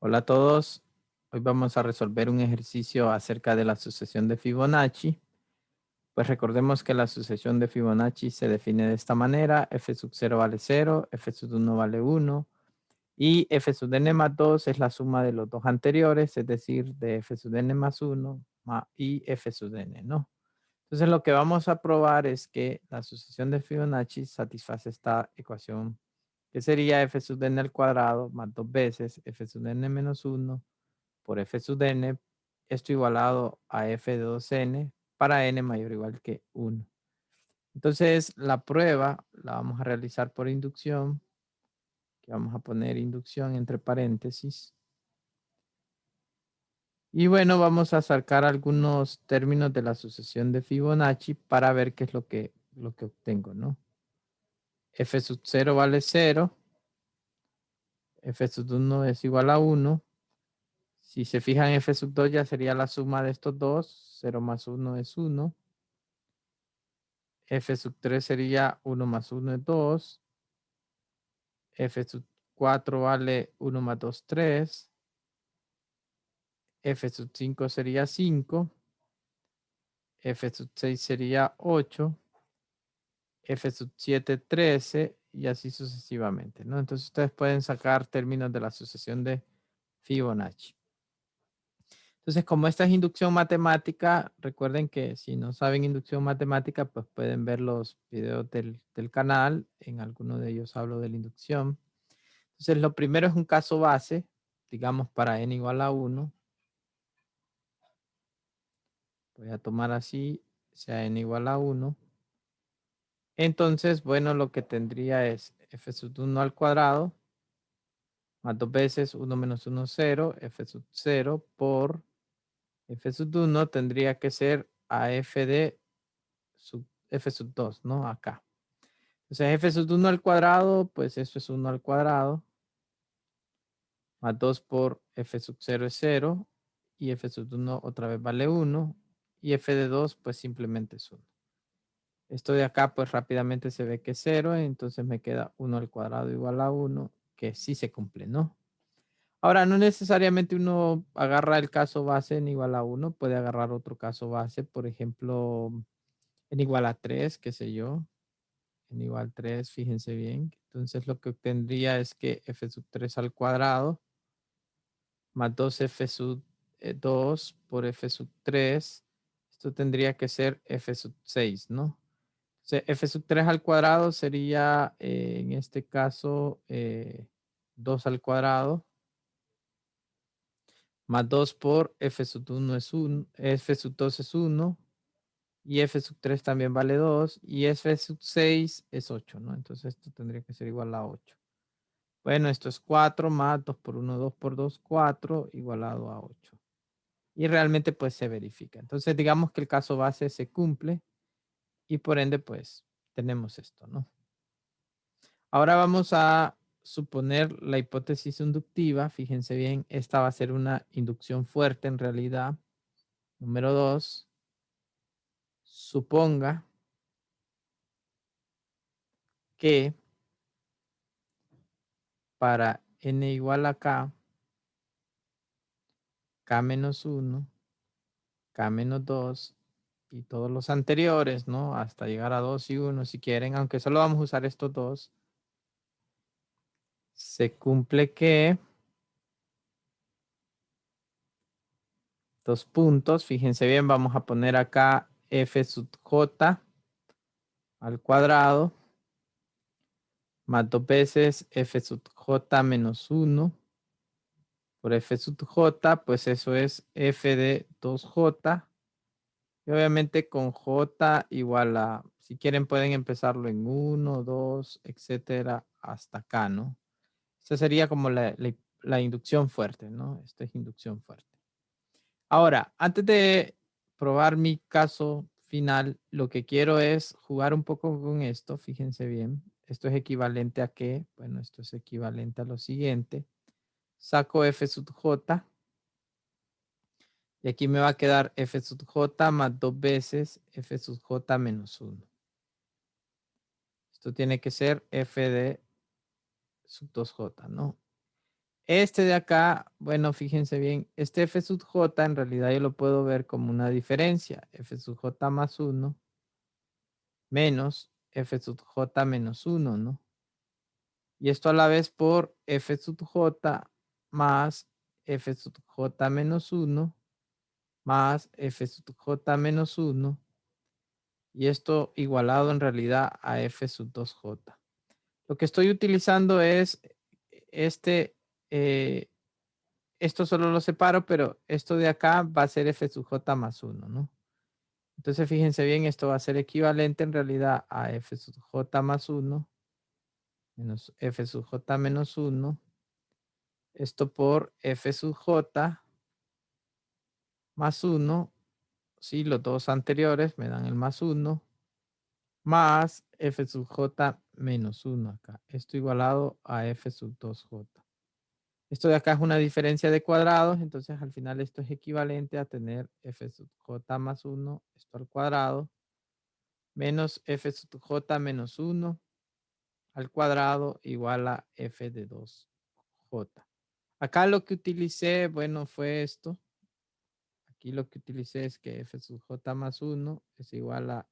Hola a todos. Hoy vamos a resolver un ejercicio acerca de la sucesión de Fibonacci. Pues recordemos que la sucesión de Fibonacci se define de esta manera. F sub 0 vale 0, F sub 1 vale 1 y F sub n más 2 es la suma de los dos anteriores, es decir, de F sub n más 1 y F sub n, ¿no? Entonces lo que vamos a probar es que la sucesión de Fibonacci satisface esta ecuación, que sería F sub n al cuadrado más 2 veces F sub n menos 1 por F sub n, esto igualado a F de 2n para n mayor o igual que 1. Entonces, la prueba la vamos a realizar por inducción, que vamos a poner inducción entre paréntesis. Y bueno, vamos a sacar algunos términos de la sucesión de Fibonacci para ver qué es lo que obtengo, ¿no? F sub 0 vale 0, F sub 1 es igual a 1. Si se fijan, F sub 2 ya sería la suma de estos dos, 0 más 1 es 1. F sub 3 sería 1 más 1 es 2. F sub 4 vale 1 más 2, 3. F sub 5 sería 5. F sub 6 sería 8. F sub 7, 13 y así sucesivamente, ¿no? Entonces ustedes pueden sacar términos de la sucesión de Fibonacci. Entonces, como esta es inducción matemática, recuerden que si no saben inducción matemática, pues pueden ver los videos del canal. En alguno de ellos hablo de la inducción. Entonces, lo primero es un caso base, digamos para n igual a 1. Voy a tomar así, sea n igual a 1. Entonces, bueno, lo que tendría es f sub 1 al cuadrado, más 2 veces 1 menos 1, 0, f sub 0 por f sub 1 tendría que ser a f de f sub 2, ¿no? Acá. Entonces, f sub 1 al cuadrado, pues eso es 1 al cuadrado. Más 2 por f sub 0 es 0. Y f sub 1 otra vez vale 1. Y f de 2, pues simplemente es 1. Esto de acá, pues rápidamente se ve que es 0. Entonces me queda 1 al cuadrado igual a 1, que sí se cumple, ¿no? Ahora, no necesariamente uno agarra el caso base en igual a 1. Puede agarrar otro caso base, por ejemplo, en igual a 3, qué sé yo. En igual 3, fíjense bien. Entonces lo que obtendría es que f sub 3 al cuadrado más 2f sub 2 por f sub 3. Esto tendría que ser f sub 6, ¿no? O sea, f sub 3 al cuadrado sería, en este caso, 2 al cuadrado más 2 por f sub 1 es 1, f sub 2 es 1 y f sub 3 también vale 2 y f sub 6 es 8, ¿no? Entonces esto tendría que ser igual a 8. Bueno, esto es 4 más 2 por 1, 2 por 2, 4 igualado a 8. Y realmente pues se verifica. Entonces digamos que el caso base se cumple y por ende pues tenemos esto, ¿no? Ahora vamos a suponer la hipótesis inductiva. Fíjense bien, esta va a ser una inducción fuerte en realidad. Número 2, suponga que para n igual a k menos 1, k menos 2 y todos los anteriores, ¿no? Hasta llegar a 2 y 1 si quieren, aunque solo vamos a usar estos dos. Se cumple que dos puntos, fíjense bien, vamos a poner acá f sub j al cuadrado más 2 veces f sub j menos 1 por f sub j, pues eso es f de 2j. Y obviamente con j igual a, si quieren pueden empezarlo en 1, 2, etcétera, hasta acá, ¿no? Esta sería como la inducción fuerte, ¿no? Esta es inducción fuerte. Ahora, antes de probar mi caso final, lo que quiero es jugar un poco con esto. Fíjense bien. Esto es equivalente a qué? Bueno, esto es equivalente a lo siguiente. Saco f sub j. Y aquí me va a quedar f sub j más 2 veces f sub j menos 1. Esto tiene que ser f de sub 2j, ¿no? Este de acá, bueno, fíjense bien, este f sub j en realidad yo lo puedo ver como una diferencia. F sub j más 1 menos f sub j menos 1, ¿no? Y esto a la vez por f sub j más f sub j menos 1 más f sub j menos 1. Y esto igualado en realidad a f sub 2j. Lo que estoy utilizando es este, esto solo lo separo, pero esto de acá va a ser f sub j más 1, ¿no? Entonces fíjense bien, esto va a ser equivalente en realidad a f sub j más 1 menos f sub j menos 1. Esto por f sub j más 1. Sí, los dos anteriores me dan el más 1. Más f sub j menos 1 acá. Esto igualado a f sub 2j. Esto de acá es una diferencia de cuadrados, entonces al final esto es equivalente a tener f sub j más 1, esto al cuadrado, menos f sub j menos 1 al cuadrado igual a f de 2j. Acá lo que utilicé, bueno, fue esto. Aquí lo que utilicé es que f sub j más 1 es igual a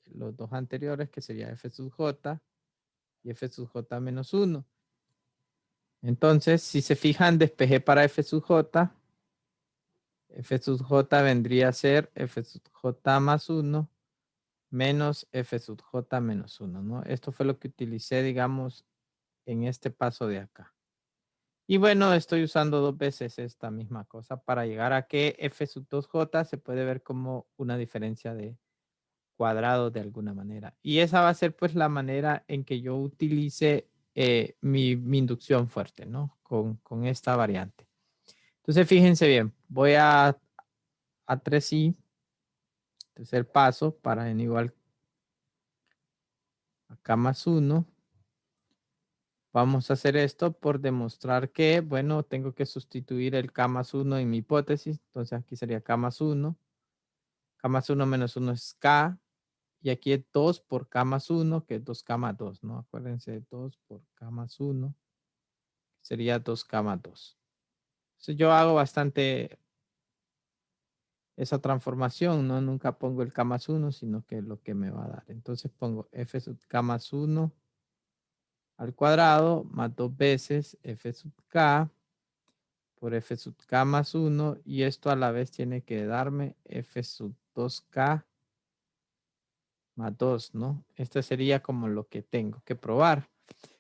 los dos anteriores, que sería f sub j y f sub j menos 1. Entonces, si se fijan, despejé para f sub j. F sub j vendría a ser f sub j más 1 menos f sub j menos 1, ¿no? Esto fue lo que utilicé, digamos, en este paso de acá. Y bueno, estoy usando dos veces esta misma cosa para llegar a que f sub 2j se puede ver como una diferencia de cuadrados de alguna manera. Y esa va a ser pues la manera en que yo utilice mi inducción fuerte, ¿no? Con esta variante. Entonces, fíjense bien, voy a 3i, tercer paso, para n igual a k más 1. Vamos a hacer esto por demostrar que, bueno, tengo que sustituir el k más 1 en mi hipótesis. Entonces, aquí sería k más 1. K más 1 menos 1 es k. Y aquí es 2 por k más 1, que es 2k más 2, ¿no? Acuérdense, 2 por k más 1 sería 2k más 2. Entonces yo hago bastante esa transformación, ¿no? Nunca pongo el k más 1, sino que lo que me va a dar. Entonces pongo f sub k más 1 al cuadrado más 2 veces f sub k por f sub k más 1. Y esto a la vez tiene que darme f sub 2k más 2, ¿no? Esto sería como lo que tengo que probar.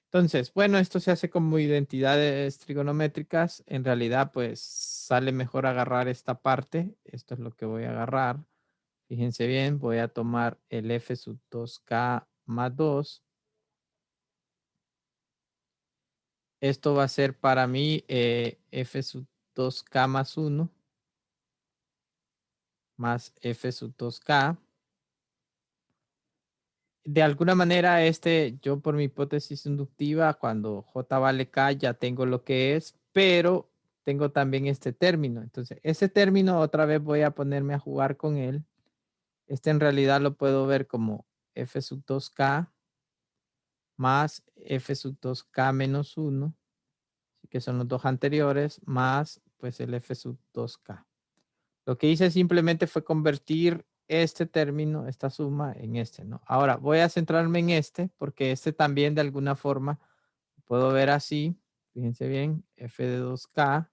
Entonces, bueno, esto se hace como identidades trigonométricas. En realidad, pues sale mejor agarrar esta parte. Esto es lo que voy a agarrar. Fíjense bien, voy a tomar el f sub 2k más 2. Esto va a ser para mí f sub 2k más 1 más f sub 2k. De alguna manera, yo por mi hipótesis inductiva, cuando j vale k, ya tengo lo que es, pero tengo también este término. Entonces, ese término otra vez voy a ponerme a jugar con él. Este en realidad lo puedo ver como f sub 2k más f sub 2k menos 1, que son los dos anteriores, más pues el f sub 2k. Lo que hice simplemente fue convertir este término, esta suma, en este, ¿no? Ahora voy a centrarme en este, porque este también de alguna forma puedo ver así. Fíjense bien, f de 2k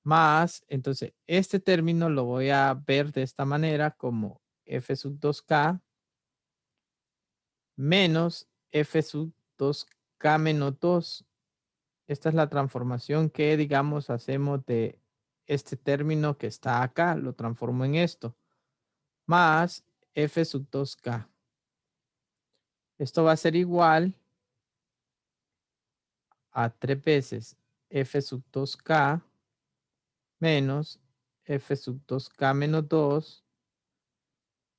más, entonces este término lo voy a ver de esta manera como f sub 2k menos f sub 2k menos 2. Esta es la transformación que, digamos, hacemos de este término que está acá, lo transformo en esto, más f sub 2k. Esto va a ser igual a 3 veces f sub 2k menos f sub 2k menos 2.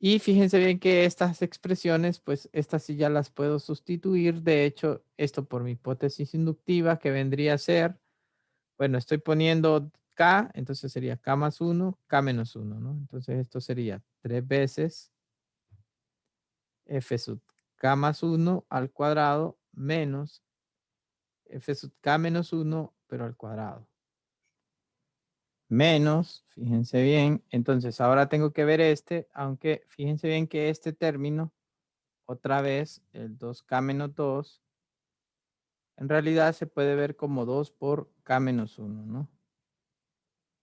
Y fíjense bien que estas expresiones, pues estas sí ya las puedo sustituir. De hecho, esto por mi hipótesis inductiva, que vendría a ser, bueno, estoy poniendo k, entonces sería k más 1, k menos 1, ¿no? Entonces esto sería 3 veces f sub k más 1 al cuadrado menos f sub k menos 1 pero al cuadrado. Menos, fíjense bien, entonces ahora tengo que ver este, aunque fíjense bien que este término, otra vez, el 2k menos 2, en realidad se puede ver como 2 por k menos 1, ¿no?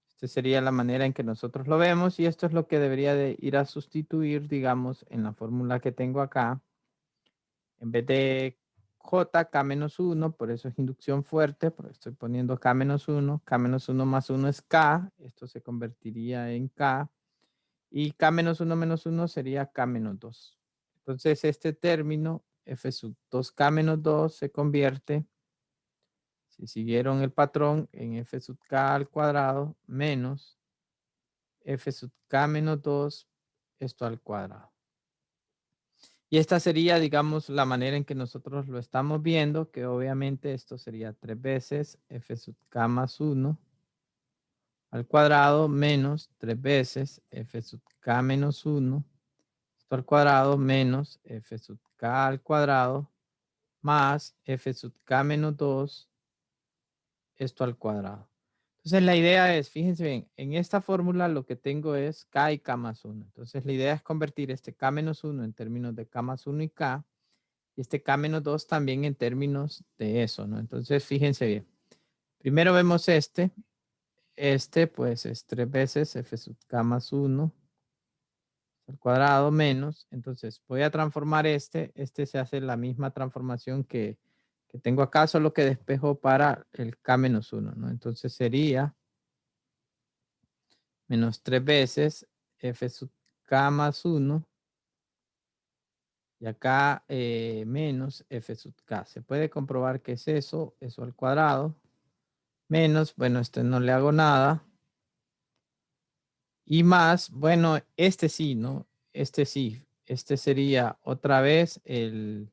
Esta sería la manera en que nosotros lo vemos y esto es lo que debería de ir a sustituir, digamos, en la fórmula que tengo acá. En vez de J, K menos 1, por eso es inducción fuerte, porque estoy poniendo K menos 1. K menos 1 más 1 es K, esto se convertiría en K. Y K menos 1 sería K menos 2. Entonces este término, F sub 2K menos 2 se convierte, si siguieron el patrón, en F sub K al cuadrado menos F sub K menos 2, esto al cuadrado. Y esta sería, digamos, la manera en que nosotros lo estamos viendo, que obviamente esto sería 3 veces F sub K más 1 al cuadrado menos 3 veces F sub K menos 1, esto al cuadrado menos F sub K al cuadrado más F sub K menos 2, esto al cuadrado. Entonces la idea es, fíjense bien, en esta fórmula lo que tengo es K y K más 1. Entonces la idea es convertir este K menos 1 en términos de K más 1 y K, y este K menos 2 también en términos de eso, ¿no? Entonces fíjense bien. Primero vemos este pues es 3 veces F sub K más 1 al cuadrado menos, entonces voy a transformar este se hace la misma transformación que tengo acá, solo que despejo para el K menos 1, ¿no? Entonces sería menos 3 veces F sub K más 1 y acá menos F sub K. Se puede comprobar que es eso al cuadrado, menos, bueno, este no le hago nada, y más, bueno, este sí, ¿no? Este sí, este sería otra vez el,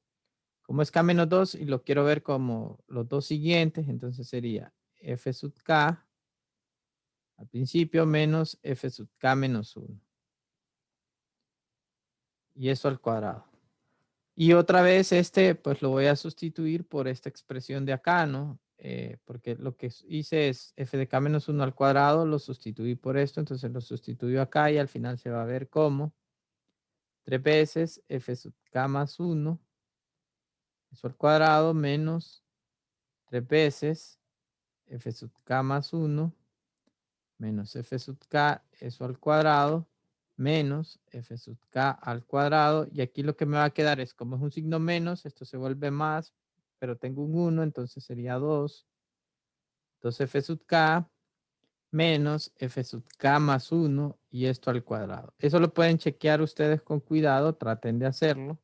como es K menos 2 y lo quiero ver como los dos siguientes, entonces sería F sub K al principio menos F sub K menos 1. Y eso al cuadrado. Y otra vez pues lo voy a sustituir por esta expresión de acá, ¿no? Porque lo que hice es f de k menos 1 al cuadrado, lo sustituí por esto, entonces lo sustituyo acá y al final se va a ver como 3 veces f sub k más 1, eso al cuadrado, menos 3 veces f sub k más 1, menos f sub k, eso al cuadrado, menos f sub k al cuadrado. Y aquí lo que me va a quedar es, como es un signo menos, esto se vuelve más, pero tengo un 1, entonces sería 2. Entonces f sub k menos f sub k más 1 y esto al cuadrado. Eso lo pueden chequear ustedes con cuidado, traten de hacerlo.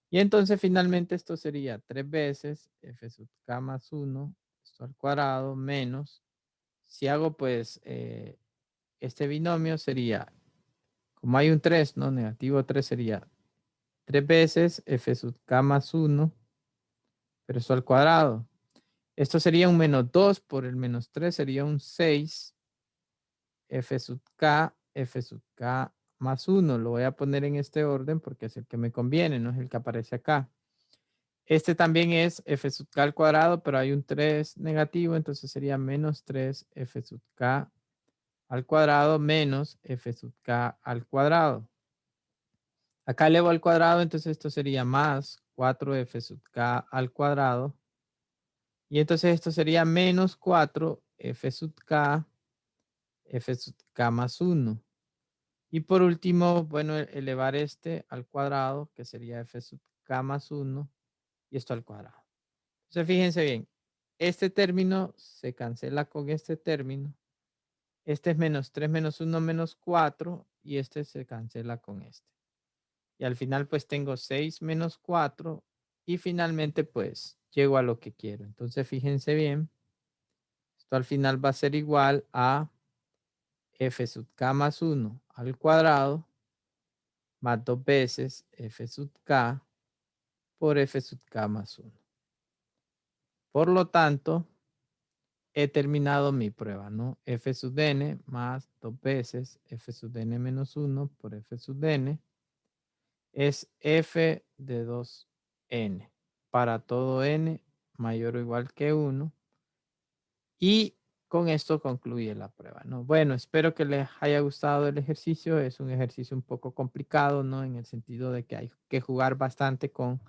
Y entonces finalmente esto sería 3 veces f sub k más 1, esto al cuadrado, menos, si hago pues este binomio sería, como hay un 3, ¿no? Negativo 3 sería 3 veces f sub k más 1, pero eso al cuadrado. Esto sería un menos 2 por el menos 3, sería un 6 f sub k más 1. Lo voy a poner en este orden porque es el que me conviene, no es el que aparece acá. Este también es f sub k al cuadrado, pero hay un 3 negativo, entonces sería menos 3 f sub k al cuadrado menos f sub k al cuadrado. Acá elevo al cuadrado, entonces esto sería más 4f sub k al cuadrado. Y entonces esto sería menos 4f sub k, f sub k más 1. Y por último, bueno, elevar este al cuadrado, que sería f sub k más 1, y esto al cuadrado. Entonces, fíjense bien, este término se cancela con este término. Este es menos 3 menos 1 menos 4, y este se cancela con este. Y al final, pues tengo 6 menos 4, y finalmente, pues llego a lo que quiero. Entonces, fíjense bien, esto al final va a ser igual a f sub k más 1 al cuadrado más 2 veces f sub k por f sub k más 1. Por lo tanto, he terminado mi prueba, ¿no? F sub n más 2 veces f sub n menos 1 por f sub n es f de 2n para todo n mayor o igual que 1. Y con esto concluye la prueba, ¿no? Bueno, espero que les haya gustado el ejercicio. Es un ejercicio un poco complicado, ¿no? En el sentido de que hay que jugar bastante con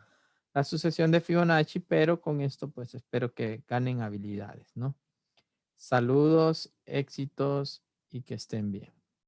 la sucesión de Fibonacci, pero con esto pues espero que ganen habilidades, ¿no? Saludos, éxitos y que estén bien.